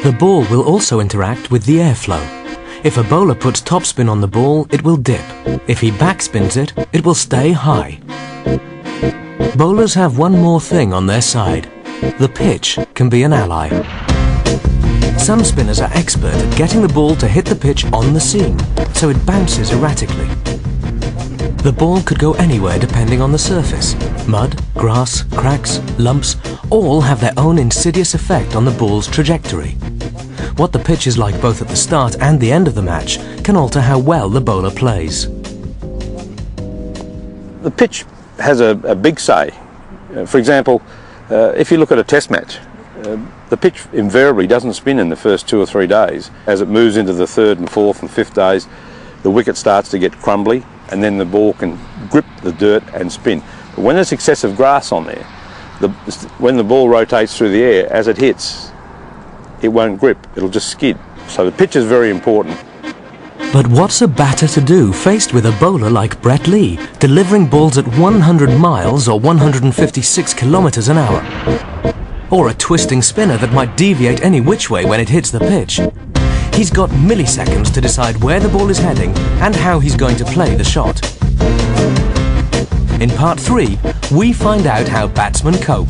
The ball will also interact with the airflow. If a bowler puts topspin on the ball, it will dip. If he backspins it, it will stay high. Bowlers have one more thing on their side. The pitch can be an ally. Some spinners are expert at getting the ball to hit the pitch on the seam, so it bounces erratically. The ball could go anywhere depending on the surface. Mud, grass, cracks, lumps, all have their own insidious effect on the ball's trajectory. What the pitch is like both at the start and the end of the match can alter how well the bowler plays. The pitch has a big say. For example, if you look at a test match, the pitch invariably doesn't spin in the first 2 or 3 days. As it moves into the 3rd and 4th and 5th days, the wicket starts to get crumbly, and then the ball can grip the dirt and spin. But when there's excessive grass on there, when the ball rotates through the air, as it hits, it won't grip, it'll just skid. So the pitch is very important. But what's a batter to do faced with a bowler like Brett Lee, delivering balls at 100 miles or 156 kilometers an hour? Or a twisting spinner that might deviate any which way when it hits the pitch? He's got milliseconds to decide where the ball is heading and how he's going to play the shot. In part 3, we find out how batsmen cope.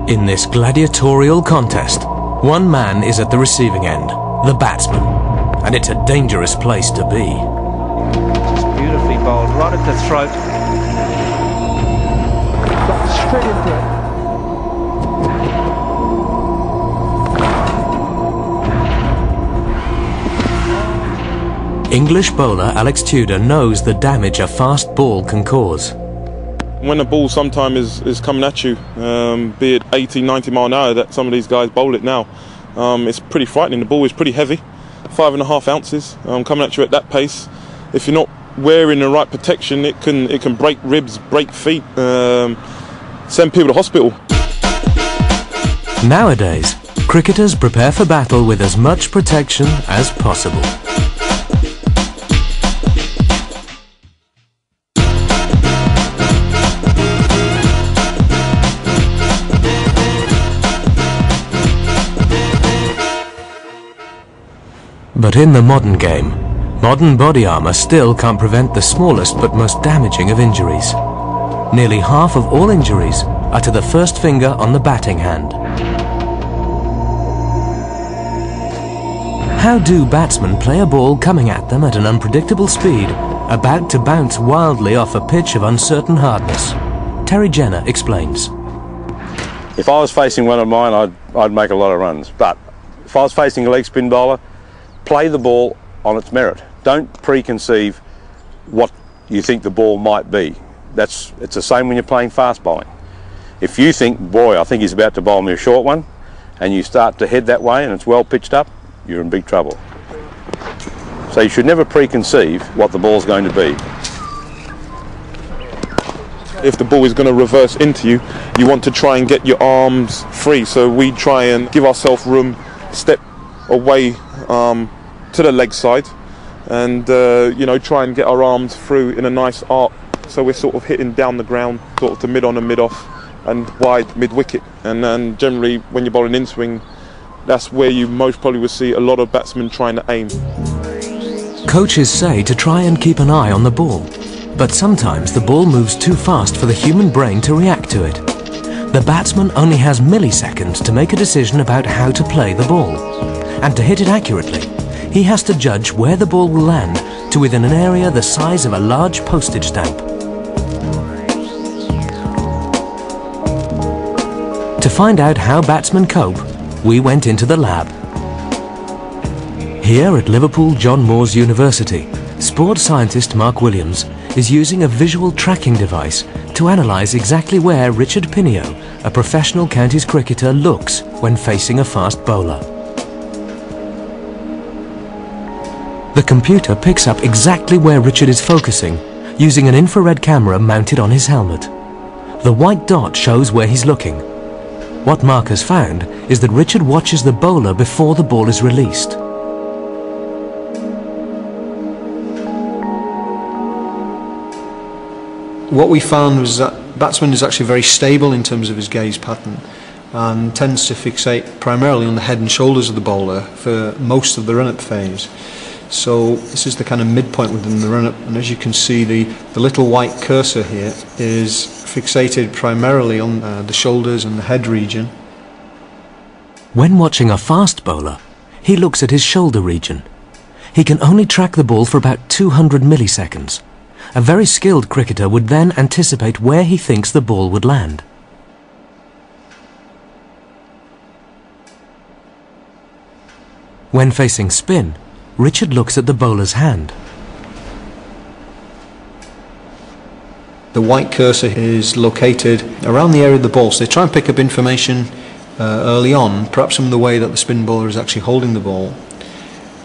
In this gladiatorial contest, one man is at the receiving end, the batsman, and it's a dangerous place to be. Just beautifully bowled, right at the throat. Got straight into it. English bowler Alex Tudor knows the damage a fast ball can cause. When a ball sometimes is coming at you, be it 80, 90 mile an hour that some of these guys bowl it now, it's pretty frightening. The ball is pretty heavy, 5.5 ounces, coming at you at that pace. If you're not wearing the right protection, it can break ribs, break feet, send people to hospital. Nowadays, cricketers prepare for battle with as much protection as possible. But in the modern game, modern body armour still can't prevent the smallest but most damaging of injuries. Nearly half of all injuries are to the first finger on the batting hand. How do batsmen play a ball coming at them at an unpredictable speed, about to bounce wildly off a pitch of uncertain hardness? Terry Jenner explains. If I was facing one of mine, I'd make a lot of runs. But if I was facing a leg spin bowler, play the ball on its merit. Don't preconceive what you think the ball might be. It's the same when you're playing fast bowling. If you think, boy, I think he's about to bowl me a short one, and you start to head that way and it's well pitched up, you're in big trouble. So you should never preconceive what the ball's going to be. If the ball is going to reverse into you, you want to try and get your arms free. So we try and give ourselves room, step away to the leg side, and try and get our arms through in a nice arc, so we're sort of hitting down the ground, sort of to mid on and mid off and wide mid wicket. And then generally when you're bowling in swing, that's where you most probably would see a lot of batsmen trying to aim. Coaches say to try and keep an eye on the ball, but sometimes the ball moves too fast for the human brain to react to it. The batsman only has milliseconds to make a decision about how to play the ball. And to hit it accurately, he has to judge where the ball will land to within an area the size of a large postage stamp. To find out how batsmen cope, we went into the lab. Here at Liverpool John Moores University, sports scientist Mark Williams is using a visual tracking device to analyse exactly where Richard Pinio, a professional counties cricketer, looks when facing a fast bowler. The computer picks up exactly where Richard is focusing, using an infrared camera mounted on his helmet. The white dot shows where he's looking. What Mark has found is that Richard watches the bowler before the ball is released. what we found was that batsman is actually very stable in terms of his gaze pattern and tends to fixate primarily on the head and shoulders of the bowler for most of the run-up phase. So this is the kind of midpoint within the run-up, and as you can see, the little white cursor here is fixated primarily on the shoulders and the head region. When watching a fast bowler, he looks at his shoulder region. He can only track the ball for about 200 milliseconds. A very skilled cricketer would then anticipate where he thinks the ball would land. When facing spin, Richard looks at the bowler's hand. The white cursor is located around the area of the ball, so they try and pick up information early on, perhaps from the way that the spin bowler is actually holding the ball.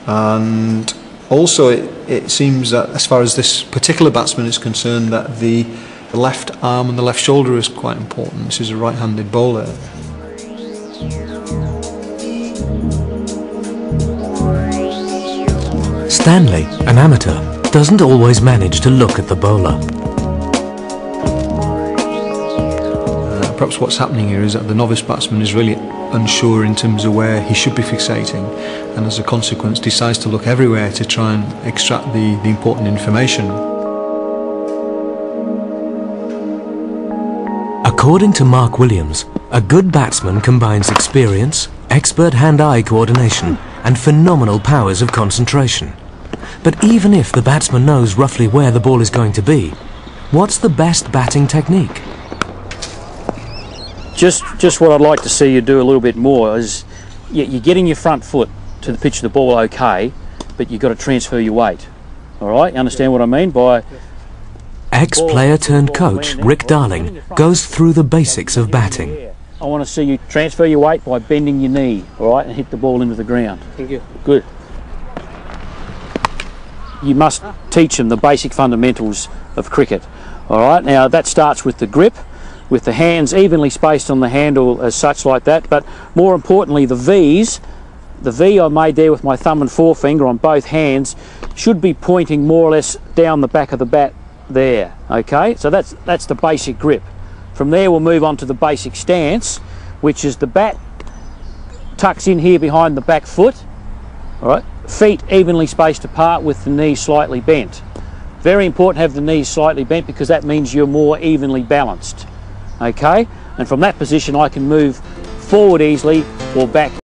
And also it seems that as far as this particular batsman is concerned, that the left arm and the left shoulder is quite important. This is a right-handed bowler. Stanley, an amateur, doesn't always manage to look at the bowler. Perhaps what's happening here is that the novice batsman is really unsure in terms of where he should be fixating, and as a consequence decides to look everywhere to try and extract the important information. According to Mark Williams, a good batsman combines experience, expert hand-eye coordination and phenomenal powers of concentration. But even if the batsman knows roughly where the ball is going to be, what's the best batting technique? Just what I'd like to see you do a little bit more is you're getting your front foot to the pitch of the ball okay, but you've got to transfer your weight. All right, you understand what I mean by... Ex-player turned coach Rick Darling goes through the basics of batting. I want to see you transfer your weight by bending your knee, all right, and hit the ball into the ground. Thank you. Good. You must teach them the basic fundamentals of cricket. All right, now that starts with the grip, with the hands evenly spaced on the handle as such like that, but more importantly the V's. The V I made there with my thumb and forefinger on both hands should be pointing more or less down the back of the bat there, okay? So that's the basic grip. From there we'll move on to the basic stance, which is the bat tucks in here behind the back foot, all right? Feet evenly spaced apart with the knees slightly bent. Very important to have the knees slightly bent because that means you're more evenly balanced. Okay, and from that position I can move forward easily or back